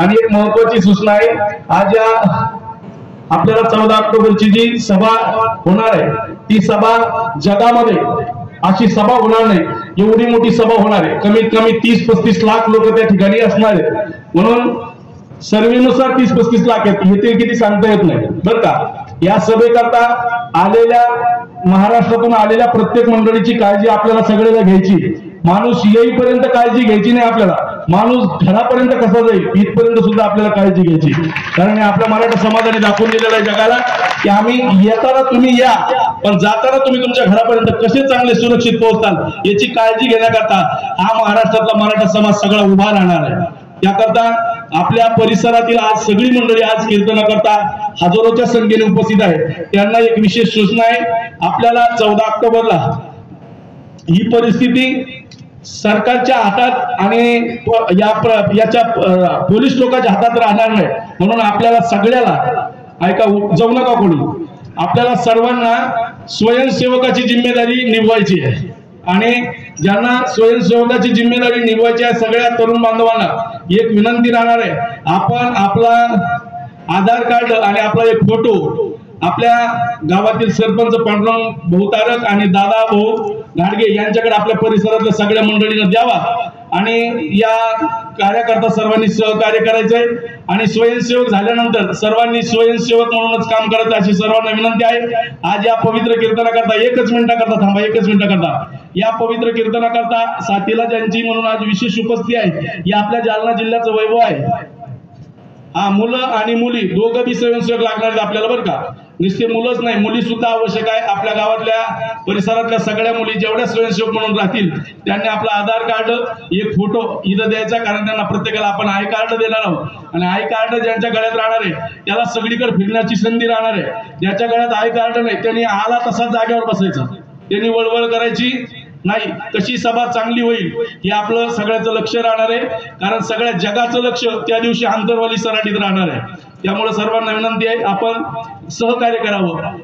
आणि एक महत्त्वाची सूचना आहे, आज या आपल्याला 14 ऑक्टोबरची जी सभा होणार आहे ती सभा जगामध्ये अशी सभा होणार नाही, एवढी मोठी सभा होणार आहे। कमीत कमी 30-35 लाख लोक त्या ठिकाणी असणार आहेत। म्हणून सर्वेनुसार 30-35 लाख आहेत, येथे किती सांगता येत नाही बरं का। या सभेकरता आलेल्या महाराष्ट्रातून आलेल्या प्रत्येक मंडळीची काळजी आपल्याला सगळ्याला घ्यायची। माणूस येईपर्यंत काळजी घ्यायची नाही आपल्याला, माणूस घरापर्यंत कसा जाईल इथपर्यंत सुद्धा आपल्याला काळजी घ्यायची। कारण आपल्या मराठा समाजाने दाखवून दिलेलं आहे जगाला की आम्ही येताना तुम्ही या, पण जाताना तुम्ही तुमच्या घरापर्यंत कसे चांगले सुरक्षित पोहोचताल याची काळजी घेण्याकरता हा महाराष्ट्रातला मराठा समाज सगळा उभा राहणार आहे। त्याकरता आपल्या परिसरातील आज सगळी मंडळी आज कीर्तनाकरता हजारोच्या संख्येने उपस्थित आहे। त्यांना एक विशेष सूचना आहे, आपल्याला 14 ऑक्टोबरला ही परिस्थिती सरकारच्या हातात आणि याच्या पोलीस लोकांच्या हातात राहणार नाही। म्हणून आपल्याला सगळ्याला ऐका, जाऊ नका कोणी, आपल्याला सर्वांना स्वयंसेवकाची जिम्मेदारी निभवायची आहे। आणि ज्यांना स्वयंसेवकाची जिम्मेदारी निभवायची आहे सगळ्या तरुण बांधवांना एक विनंती राहणार आहे, आपण आपला आधार कार्ड आणि आपला एक फोटो आपल्या गावातील सरपंच पांडुरंग बहुतारक आणि दादा भाऊ घाडगे यांच्याकडे आपल्या परिसरातल्या सगळ्या मंडळींना द्यावा आणि या कार्यकर्ता सर्वांनी सहकार्य करायचंय। आणि स्वयंसेवक झाल्यानंतर सर्वांनी स्वयंसेवक म्हणूनच काम करायचं अशी सर्वांना विनंती आहे। आज या पवित्र कीर्तनाकरता एकच मिनिटाकरता थांबा, एकच मिनिटाकरता या पवित्र कीर्तनाकरता साथीला ज्यांची म्हणून आज विशेष उपस्थिती आहे, या आपल्या जालना जिल्ह्याचं वैभव आहे। हा, मुलं आणि मुली दोघं बी स्वयंसेवक लागणार आहेत आपल्याला बरं का, नुसते मुलंच नाही मुली सुद्धा आवश्यक आहे। आपल्या गावातल्या परिसरातल्या सगळ्या मुली जेवढ्या स्वयंसेवक म्हणून राहतील त्यांनी आपला आधार कार्ड एक फोटो इथं द्यायचा, कारण त्यांना प्रत्येकाला आपण आय कार्ड देणार आहोत। आणि आय कार्ड ज्यांच्या गळ्यात राहणार आहे त्याला सगळीकडे फिरण्याची संधी राहणार आहे। ज्याच्या गळ्यात आय कार्ड नाही त्यांनी आला तसाच जागेवर बसायचं, त्यांनी वळवळ करायची नाही। कशी सभा चांगली होईल हे आपलं सगळ्याचं लक्ष राहणार आहे, कारण सगळ्या जगाचं लक्ष त्या दिवशी आंतरवाली सराटीत राहणार आहे। त्यामुळे सर्वांना विनंती आहे आपण सहकार्य करावं।